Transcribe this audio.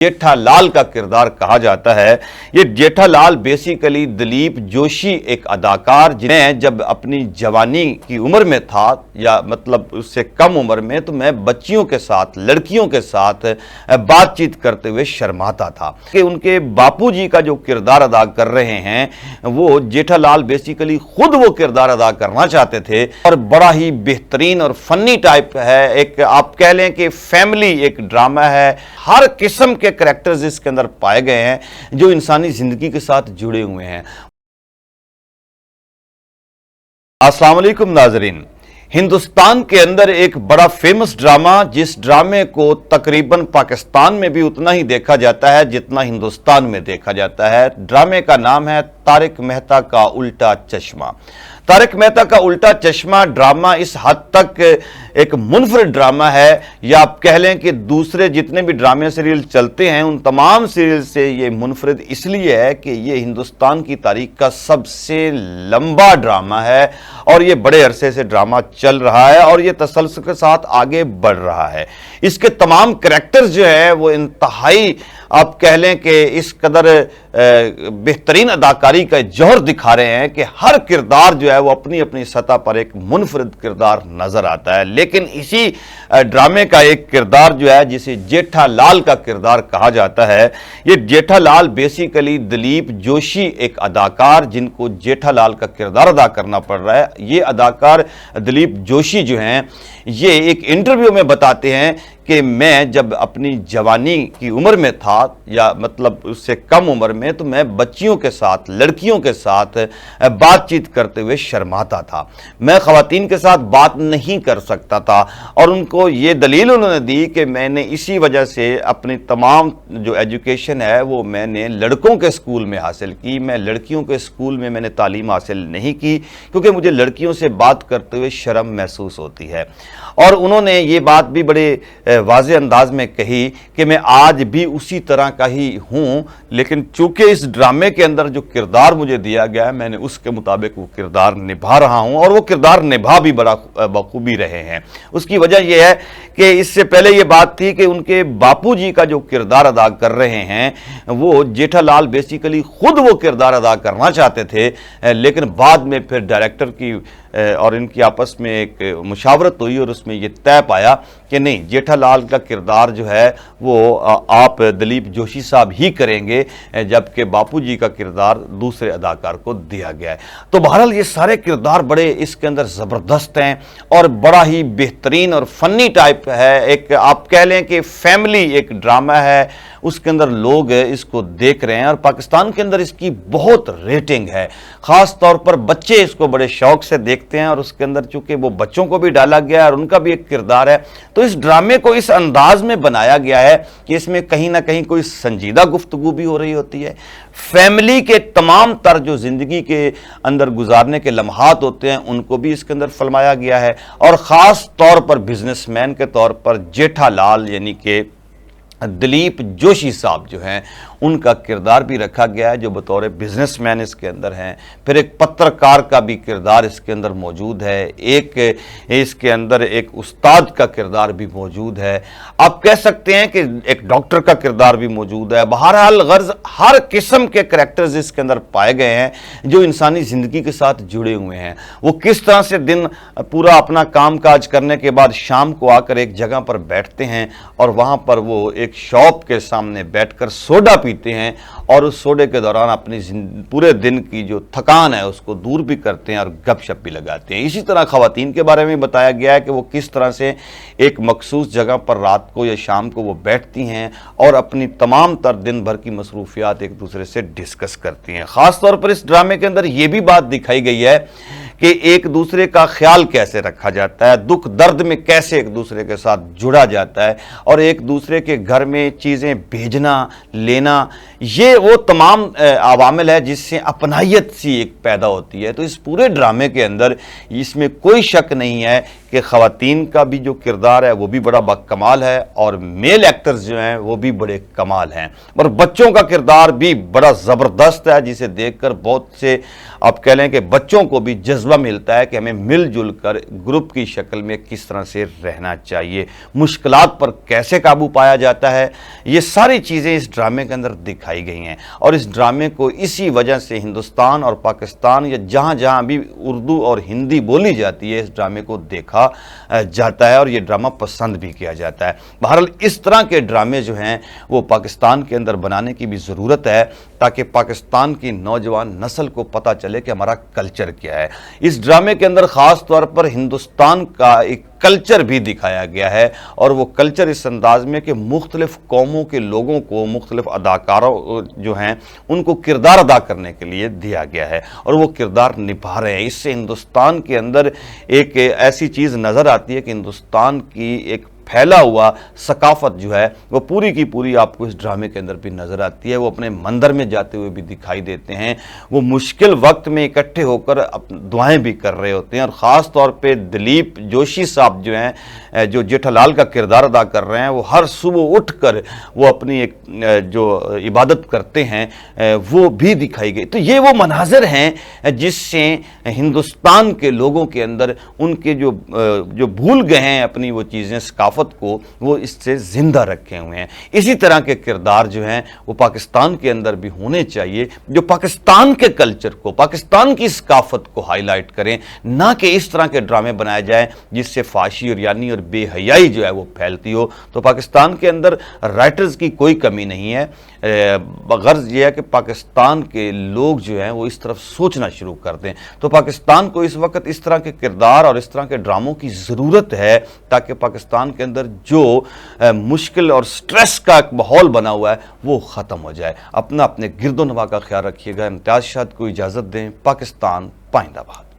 जेठालाल का किरदार कहा जाता है। ये जेठालाल बेसिकली दिलीप जोशी एक अदाकार जिन्हें जब अपनी जवानी की उम्र में था या मतलब उससे कम उम्र में तो मैं बच्चियों के साथ लड़कियों के साथ बातचीत करते हुए शर्माता था कि उनके बापूजी का जो किरदार अदा कर रहे हैं वो जेठालाल बेसिकली खुद वो किरदार अदा करना चाहते थे और बड़ा ही बेहतरीन और फनी टाइप है। एक आप कह लें कि फैमिली एक ड्रामा है। हर किस्म के कैरेक्टर्स इसके अंदर पाए गए हैं जो इंसानी जिंदगी के साथ जुड़े हुए हैं। अस्सलाम वालेकुम नाज़रीन, हिंदुस्तान के अंदर एक बड़ा फेमस ड्रामा जिस ड्रामे को तकरीबन पाकिस्तान में भी उतना ही देखा जाता है जितना हिंदुस्तान में देखा जाता है। ड्रामे का नाम है तारक मेहता का उल्टा चश्मा। तारक मेहता का उल्टा चश्मा ड्रामा इस हद तक एक मुनफरिद ड्रामा है या आप कह लें कि दूसरे जितने भी ड्रामे सीरियल चलते हैं उन तमाम सीरियल से ये मुनफरिद इसलिए है कि ये हिंदुस्तान की तारीख का सबसे लंबा ड्रामा है और ये बड़े अरसे से ड्रामा चल रहा है और ये तसलसल के साथ आगे बढ़ रहा है। इसके तमाम कैरेक्टर्स जो है वो इंतहाई आप कह लें कि इस कदर बेहतरीन अदाकारी का जौहर दिखा रहे हैं कि हर किरदार जो है वो अपनी अपनी सतह पर एक मुनफरिद किरदार नजर आता है। लेकिन इसी ड्रामे का एक किरदार जो है जिसे जेठालाल का किरदार कहा जाता है, ये जेठालाल बेसिकली दिलीप जोशी एक अदाकार जिनको जेठालाल का किरदार अदा करना पड़ रहा है। ये अदाकार दिलीप जोशी जो हैं ये एक इंटरव्यू में बताते हैं कि मैं जब अपनी जवानी की उम्र में था या मतलब उससे कम उम्र में तो मैं बच्चियों के साथ लड़कियों के साथ बातचीत करते हुए शर्माता था। मैं ख़वातीन के साथ बात नहीं कर सकता था और उनको ये दलील उन्होंने दी कि मैंने इसी वजह से अपनी तमाम जो एजुकेशन है वो मैंने लड़कों के स्कूल में हासिल की। मैं लड़कियों के स्कूल में मैंने तालीम हासिल नहीं की क्योंकि मुझे लड़कियों से बात करते हुए शर्म महसूस होती है। और उन्होंने ये बात भी बड़े वाज़े अंदाज में कही कि मैं आज भी उसी तरह का ही हूँ, लेकिन चूंकि इस ड्रामे के अंदर जो किरदार मुझे दिया गया है मैंने उसके मुताबिक वो किरदार निभा रहा हूँ और वो किरदार निभा भी बड़ा बखूबी रहे हैं। उसकी वजह यह है कि इससे पहले ये बात थी कि उनके बापूजी का जो किरदार अदा कर रहे हैं वो जेठालाल बेसिकली खुद वो किरदार अदा करना चाहते थे, लेकिन बाद में फिर डायरेक्टर की और इनकी आपस में एक मुशावरत हुई और उसमें ये तय पाया कि नहीं, जेठालाल का किरदार जो है वो आप दिलीप जोशी साहब ही करेंगे जबकि बापूजी का किरदार दूसरे अदाकार को दिया गया है। तो बहरहाल ये सारे किरदार बड़े इसके अंदर ज़बरदस्त हैं और बड़ा ही बेहतरीन और फनी टाइप है। एक आप कह लें कि फैमिली एक ड्रामा है, उसके अंदर लोग इसको देख रहे हैं और पाकिस्तान के अंदर इसकी बहुत रेटिंग है। ख़ास तौर पर बच्चे इसको बड़े शौक से देखते हैं और उसके अंदर चूंकि वो बच्चों को भी डाला गया है और उनका भी एक किरदार है तो इस ड्रामे को इस अंदाज में बनाया गया है कि इसमें कहीं ना कहीं कोई संजीदा गुफ्तगू भी हो रही होती है। फैमिली के तमाम तर जो जिंदगी के अंदर गुजारने के लम्हात होते हैं उनको भी इसके अंदर फलमाया गया है और ख़ास तौर पर बिजनेसमैन के तौर पर जेठालाल यानी कि दिलीप जोशी साहब जो हैं उनका किरदार भी रखा गया है जो बतौर बिजनेसमैन इसके अंदर हैं। फिर एक पत्रकार का भी किरदार इसके अंदर मौजूद है, एक इसके अंदर एक उस्ताद का किरदार भी मौजूद है, आप कह सकते हैं कि एक डॉक्टर का किरदार भी मौजूद है। बहरहाल गर्ज हर किस्म के कैरेक्टर्स इसके अंदर पाए गए हैं जो इंसानी ज़िंदगी के साथ जुड़े हुए हैं। वो किस तरह से दिन पूरा अपना काम काज करने के बाद शाम को आकर एक जगह पर बैठते हैं और वहाँ पर वो एक शॉप के सामने बैठकर सोडा पीते हैं और उस सोडे के दौरान अपनी पूरे दिन की जो थकान है उसको दूर भी करते हैं और गपशप भी लगाते हैं। इसी तरह ख़वातीन के बारे में बताया गया है कि वो किस तरह से एक मखसूस जगह पर रात को या शाम को वो बैठती हैं और अपनी तमाम तर दिन भर की मसरूफियात एक दूसरे से डिस्कस करती हैं। ख़ास तौर पर इस ड्रामे के अंदर ये भी बात दिखाई गई है कि एक दूसरे का ख्याल कैसे रखा जाता है, दुख दर्द में कैसे एक दूसरे के साथ जुड़ा जाता है और एक दूसरे के घर में चीज़ें भेजना लेना, ये वो तमाम अवामिल है जिससे अपनायत सी एक पैदा होती है। तो इस पूरे ड्रामे के अंदर इसमें कोई शक नहीं है کہ خواتین کا بھی جو کردار ہے وہ بھی بڑا کمال ہے اور میل ایکٹرز جو ہیں وہ بھی بڑے کمال ہیں، اور بچوں کا کردار بھی بڑا زبردست ہے، جسے دیکھ کر بہت سے آپ کہہ لیں کہ بچوں کو بھی جذبہ ملتا ہے کہ ہمیں مل جل کر گروپ کی شکل میں کس طرح سے رہنا چاہیے، مشکلات پر کیسے قابو پایا جاتا ہے، یہ ساری چیزیں اس ڈرامے کے اندر دکھائی گئی ہیں۔ اور اس ڈرامے کو اسی وجہ سے ہندوستان اور پاکستان یا جہاں جہاں بھی اردو اور ہندی بولی جاتی ہے اس ڈرامے کو دیکھا جاتا ہے اور یہ ڈرامہ پسند بھی کیا جاتا ہے۔ بہرحال اس طرح کے ڈرامے جو ہیں وہ پاکستان کے اندر بنانے کی بھی ضرورت ہے تاکہ پاکستان کی نوجوان نسل کو پتہ چلے کہ ہمارا کلچر کیا ہے۔ اس ڈرامے کے اندر خاص طور پر ہندوستان کا ایک کلچر بھی دکھایا گیا ہے، اور وہ کلچر اس انداز میں کہ مختلف قوموں کے لوگوں کو، مختلف اداکاروں جو ہیں ان کو کردار ادا کرنے کے لیے دیا گیا ہے اور وہ کردار نبھا رہے ہیں۔ اس سے ہندوستان کے اندر ایک ایسی چیز نظر آتی ہے کہ ہندوستان کی ایک پھیلا ہوا ثقافت جو ہے وہ پوری کی پوری آپ کو اس ڈرامے کے اندر بھی نظر آتی ہے۔ وہ اپنے مندر میں جاتے ہوئے بھی دکھائی دیتے ہیں، وہ مشکل وقت میں اکٹھے ہو کر دعائیں بھی کر رہے ہوتے ہیں، اور خاص طور پہ دلیپ جوشی صاحب جو ہیں جو جیٹھا لال کا کردار ادا کر رہے ہیں، وہ ہر صبح اٹھ کر وہ اپنی ایک جو عبادت کرتے ہیں وہ بھی دکھائی گئی۔ تو یہ وہ مناظر ہیں جس سے ہندوستان کے لوگوں کے اندر ان کے جو بھول گئے ہیں اپنی وہ چیزیں، ثقافت کو، وہ اس سے زندہ رکھے ہوئے ہیں۔ اسی طرح کے کردار جو ہیں وہ پاکستان کے اندر بھی ہونے چاہیے، جو پاکستان کے کلچر کو، پاکستان کی ثقافت کو ہائی لائٹ کریں، نہ کہ اس طرح کے ڈرامے بنائے جائیں جس سے فحاشی اور یعنی اور بے حیائی جو ہے وہ پھیلتی ہو۔ تو پاکستان کے اندر رائٹرز کی کوئی کمی نہیں ہے، غرض یہ ہے کہ پاکستان کے لوگ جو ہیں وہ اس طرف سوچنا شروع کر دیں۔ تو پاکستان کو اس وقت اس طرح کے کردار اور اس طرح کے ڈراموں کی ضرورت ہے تاکہ پاکستان کے اندر جو مشکل اور سٹریس کا ایک ماحول بنا ہوا ہے وہ ختم ہو جائے۔ اپنے گرد و نواح کا خیال رکھیے گا۔ امتیاز شاہد کو اجازت دیں۔ پاکستان پائندہ باد۔